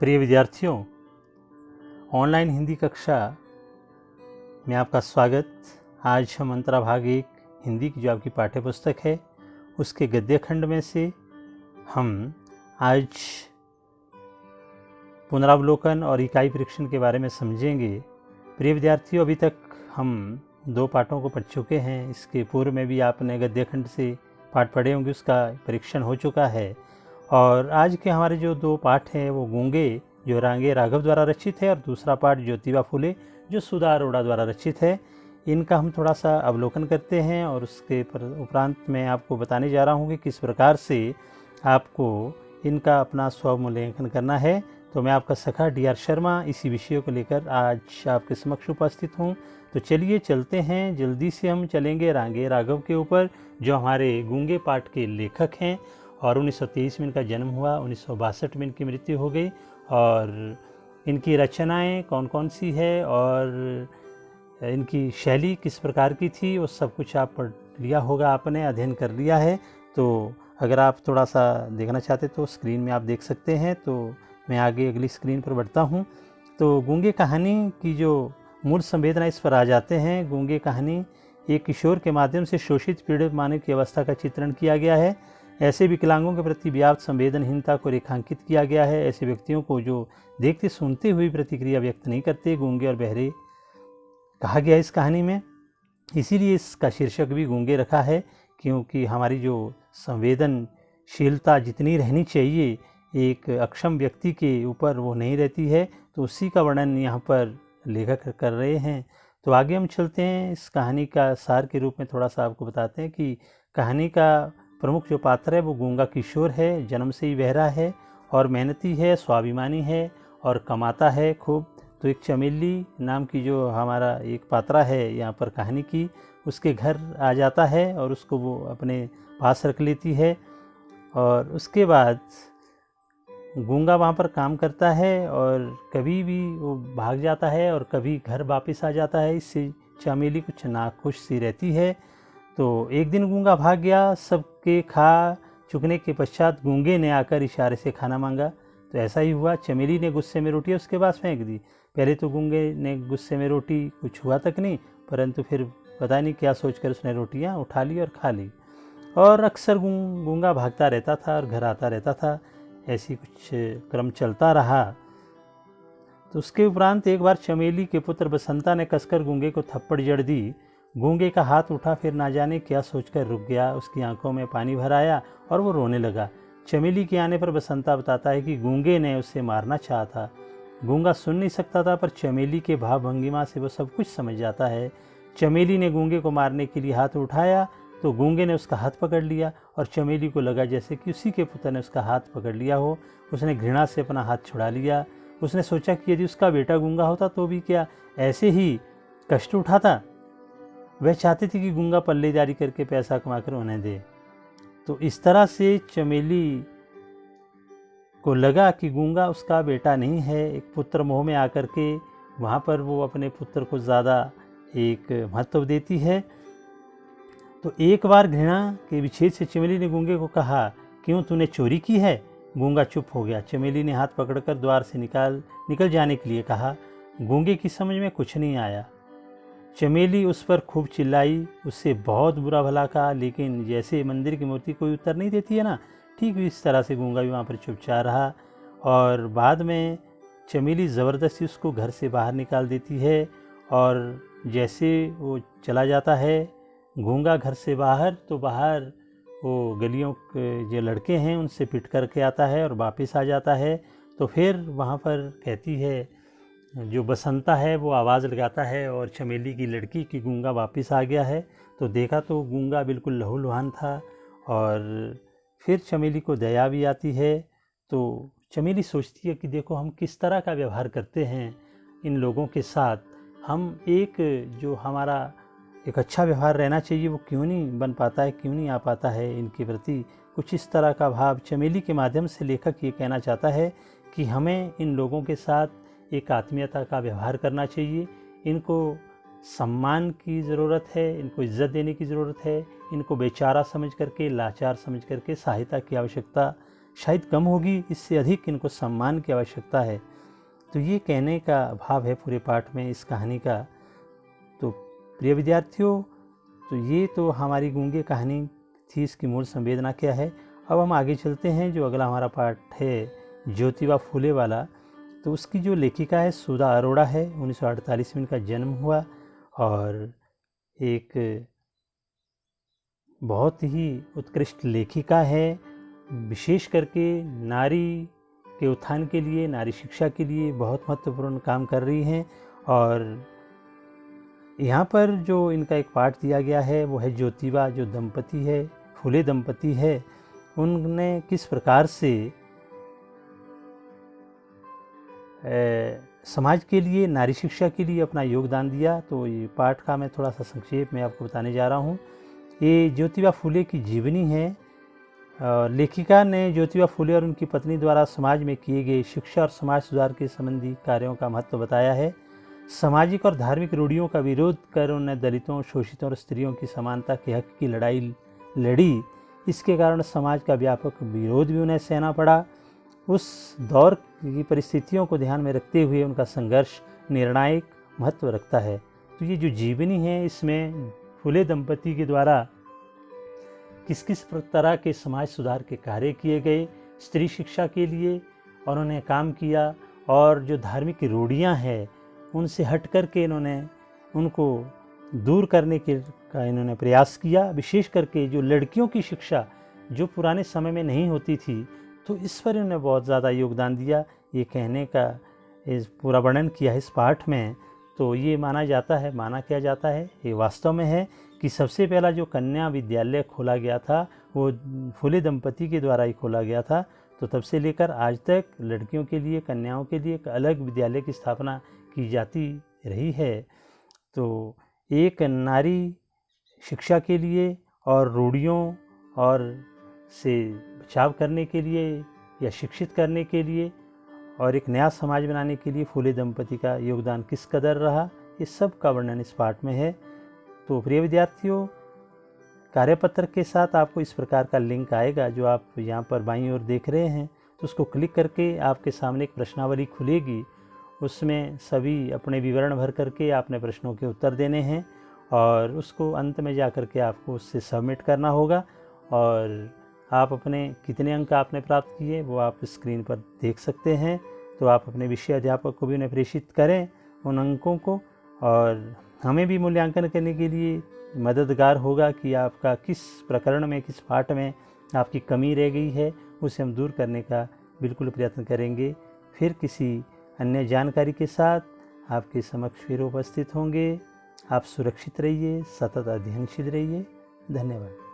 प्रिय विद्यार्थियों, ऑनलाइन हिंदी कक्षा में आपका स्वागत। आज हम अंतरा भाग 1 हिंदी की जो आपकी पाठ्य पुस्तक है उसके गद्य खंड में से हम आज पुनरावलोकन और इकाई परीक्षण के बारे में समझेंगे। प्रिय विद्यार्थियों, अभी तक हम 2 पाठों को पढ़ चुके हैं। इसके पूर्व में भी आपने गद्य खंड से पाठ पढ़े होंगे, उसका परीक्षण हो चुका है। और आज के हमारे जो 2 पाठ हैं वो गूंगे जो रांगे राघव द्वारा रचित है और दूसरा पाठ ज्योतिबा फुले जो सुधा अरोड़ा द्वारा रचित है। इनका हम थोड़ा सा अवलोकन करते हैं और उसके उपरांत मैं आपको बताने जा रहा हूँ कि किस प्रकार से आपको इनका अपना स्वमूल्यांकन करना है। तो मैं आपका सखा डी.आर. शर्मा इसी विषयों को लेकर आज आपके समक्ष उपस्थित हूँ। तो चलिए चलते हैं, जल्दी से हम चलेंगे रांगे राघव के ऊपर, जो हमारे गूंगे पाठ के लेखक हैं। और 1923 में इनका जन्म हुआ, 1962 में इनकी मृत्यु हो गई। और इनकी रचनाएं कौन कौन सी है और इनकी शैली किस प्रकार की थी, वो सब कुछ आप पढ़ लिया होगा, आपने अध्ययन कर लिया है। तो अगर आप थोड़ा सा देखना चाहते तो स्क्रीन में आप देख सकते हैं। तो मैं आगे अगली स्क्रीन पर बढ़ता हूँ। तो गूंगे कहानी की जो मूल संवेदना इस पर आ जाते हैं। गूंगे कहानी एक किशोर के माध्यम से शोषित पीड़ित मानव की अवस्था का चित्रण किया गया है। ऐसे विकलांगों के प्रति व्याप्त संवेदनहीनता को रेखांकित किया गया है। ऐसे व्यक्तियों को जो देखते सुनते हुए प्रतिक्रिया व्यक्त नहीं करते, गूंगे और बहरे कहा गया इस कहानी में। इसीलिए इसका शीर्षक भी गूंगे रखा है, क्योंकि हमारी जो संवेदनशीलता जितनी रहनी चाहिए एक अक्षम व्यक्ति के ऊपर वो नहीं रहती है। तो उसी का वर्णन यहाँ पर लेखक कर रहे हैं। तो आगे हम चलते हैं। इस कहानी का सार के रूप में थोड़ा सा आपको बताते हैं कि कहानी का प्रमुख जो पात्र है वो गूंगा किशोर है। जन्म से ही बहरा है और मेहनती है, स्वाभिमानी है और कमाता है खूब। तो एक चमेली नाम की जो हमारा एक पात्रा है यहाँ पर कहानी की, उसके घर आ जाता है और उसको वो अपने पास रख लेती है। और उसके बाद गूंगा वहाँ पर काम करता है और कभी भी वो भाग जाता है और कभी घर वापस आ जाता है। इससे चमेली कुछ नाखुश सी रहती है। तो एक दिन गूंगा भाग गया। सबके खा चुकने के पश्चात गूंगे ने आकर इशारे से खाना मांगा। तो ऐसा ही हुआ। चमेली ने गुस्से में रोटी उसके पास फेंक दी। पहले तो गूंगे ने गुस्से में रोटी कुछ हुआ तक नहीं, परंतु फिर पता नहीं क्या सोचकर उसने रोटियां उठा ली और खा ली। और अक्सर गूंगा भागता रहता था और घर आता रहता था। ऐसी कुछ क्रम चलता रहा। तो उसके उपरांत एक बार चमेली के पुत्र बसंता ने कसकर गूंगे को थप्पड़ जड़ दी। गूंगे का हाथ उठा, फिर ना जाने क्या सोचकर रुक गया। उसकी आंखों में पानी भर आया और वो रोने लगा। चमेली के आने पर बसंता बताता है कि गूंगे ने उसे मारना चाहा था। गूंगा सुन नहीं सकता था, पर चमेली के भाव भंगिमा से वो सब कुछ समझ जाता है। चमेली ने गूंगे को मारने के लिए हाथ उठाया तो गूंगे ने उसका हाथ पकड़ लिया और चमेली को लगा जैसे कि उसी के पुत्र ने उसका हाथ पकड़ लिया हो। उसने घृणा से अपना हाथ छुड़ा लिया। उसने सोचा कि यदि उसका बेटा गूंगा होता तो भी क्या ऐसे ही कष्ट उठाता। वह चाहती थी कि गूंगा पल्लेदारी करके पैसा कमाकर उन्हें दे। तो इस तरह से चमेली को लगा कि गूंगा उसका बेटा नहीं है। एक पुत्र मोह में आकर के वहाँ पर वो अपने पुत्र को ज़्यादा एक महत्व देती है। तो एक बार घृणा के विच्छेद से चमेली ने गूंगे को कहा, क्यों तूने चोरी की है? गूंगा चुप हो गया। चमेली ने हाथ पकड़कर द्वार से निकल जाने के लिए कहा। गूंगे की समझ में कुछ नहीं आया। चमेली उस पर खूब चिल्लाई, उससे बहुत बुरा भला कहा, लेकिन जैसे मंदिर की मूर्ति कोई उत्तर नहीं देती है ना, ठीक इस तरह से गूंगा भी वहाँ पर चुपचाप रहा। और बाद में चमेली ज़बरदस्ती उसको घर से बाहर निकाल देती है। और जैसे वो चला जाता है गूंगा घर से बाहर, तो बाहर वो गलियों के जो लड़के हैं उनसे पिट करके आता है और वापस आ जाता है। तो फिर वहाँ पर कहती है, जो बसंता है वो आवाज़ लगाता है और चमेली की लड़की की गूंगा वापस आ गया है। तो देखा तो गूंगा बिल्कुल लहूलुहान था। और फिर चमेली को दया भी आती है। तो चमेली सोचती है कि देखो हम किस तरह का व्यवहार करते हैं इन लोगों के साथ। हम एक जो हमारा एक अच्छा व्यवहार रहना चाहिए वो क्यों नहीं बन पाता है, क्यों नहीं आ पाता है इनके प्रति। कुछ इस तरह का भाव चमेली के माध्यम से लेखक ये कहना चाहता है कि हमें इन लोगों के साथ एक आत्मीयता का व्यवहार करना चाहिए। इनको सम्मान की ज़रूरत है, इनको इज्जत देने की ज़रूरत है। इनको बेचारा समझ करके, लाचार समझ करके सहायता की आवश्यकता शायद कम होगी, इससे अधिक इनको सम्मान की आवश्यकता है। तो ये कहने का भाव है पूरे पाठ में इस कहानी का। तो प्रिय विद्यार्थियों, तो ये तो हमारी गूंगे कहानी थी, इसकी मूल संवेदना क्या है। अब हम आगे चलते हैं, जो अगला हमारा पाठ है ज्योतिबा फूले वाला। तो उसकी जो लेखिका है सुधा अरोड़ा है। 1948 में इनका जन्म हुआ और एक बहुत ही उत्कृष्ट लेखिका है। विशेष करके नारी के उत्थान के लिए, नारी शिक्षा के लिए बहुत महत्वपूर्ण काम कर रही हैं। और यहाँ पर जो इनका एक पाठ दिया गया है वो है ज्योतिबा, जो दंपति है, फूले दंपति है, उनने किस प्रकार से समाज के लिए, नारी शिक्षा के लिए अपना योगदान दिया। तो ये पाठ का मैं थोड़ा सा संक्षेप में आपको बताने जा रहा हूँ। ये ज्योतिबा फूले की जीवनी है। लेखिका ने ज्योतिबा फूले और उनकी पत्नी द्वारा समाज में किए गए शिक्षा और समाज सुधार के संबंधी कार्यों का महत्व बताया है। सामाजिक और धार्मिक रूढ़ियों का विरोध कर उन्होंने दलितों, शोषितों और स्त्रियों की समानता के हक की लड़ाई लड़ी। इसके कारण समाज का व्यापक विरोध भी उन्हें सहना पड़ा। उस दौर की परिस्थितियों को ध्यान में रखते हुए उनका संघर्ष निर्णायक महत्व रखता है। तो ये जो जीवनी है, इसमें फूले दंपति के द्वारा किस किस तरह के समाज सुधार के कार्य किए गए, स्त्री शिक्षा के लिए उन्होंने काम किया, और जो धार्मिक रूढ़ियाँ हैं उनसे हट करके इन्होंने उनको दूर करने का इन्होंने प्रयास किया। विशेष करके जो लड़कियों की शिक्षा जो पुराने समय में नहीं होती थी, तो इस पर इन्होंने बहुत ज़्यादा योगदान दिया। ये कहने का इस पूरा वर्णन किया है इस पाठ में। तो ये माना किया जाता है, ये वास्तव में है कि सबसे पहला जो कन्या विद्यालय खोला गया था वो फूले दंपति के द्वारा ही खोला गया था। तो तब से लेकर आज तक लड़कियों के लिए, कन्याओं के लिए एक अलग विद्यालय की स्थापना की जाती रही है। तो एक नारी शिक्षा के लिए और रूढ़ियों और से बचाव करने के लिए या शिक्षित करने के लिए और एक नया समाज बनाने के लिए फूले दंपति का योगदान किस कदर रहा, ये सब का वर्णन इस पाठ में है। तो प्रिय विद्यार्थियों, कार्यपत्र के साथ आपको इस प्रकार का लिंक आएगा जो आप यहाँ पर बाईं ओर देख रहे हैं। तो उसको क्लिक करके आपके सामने एक प्रश्नावली खुलेगी। उसमें सभी अपने विवरण भर करके आपने प्रश्नों के उत्तर देने हैं और उसको अंत में जा कर के आपको उससे सबमिट करना होगा। और आप अपने कितने अंक आपने प्राप्त किए वो आप स्क्रीन पर देख सकते हैं। तो आप अपने विषय अध्यापक को भी उन्हें प्रेषित करें उन अंकों को, और हमें भी मूल्यांकन करने के लिए मददगार होगा कि आपका किस प्रकरण में, किस पाठ में आपकी कमी रह गई है, उसे हम दूर करने का बिल्कुल प्रयत्न करेंगे। फिर किसी अन्य जानकारी के साथ आपके समक्ष फिर उपस्थित होंगे। आप सुरक्षित रहिए, सतत अध्ययनशील रहिए। धन्यवाद।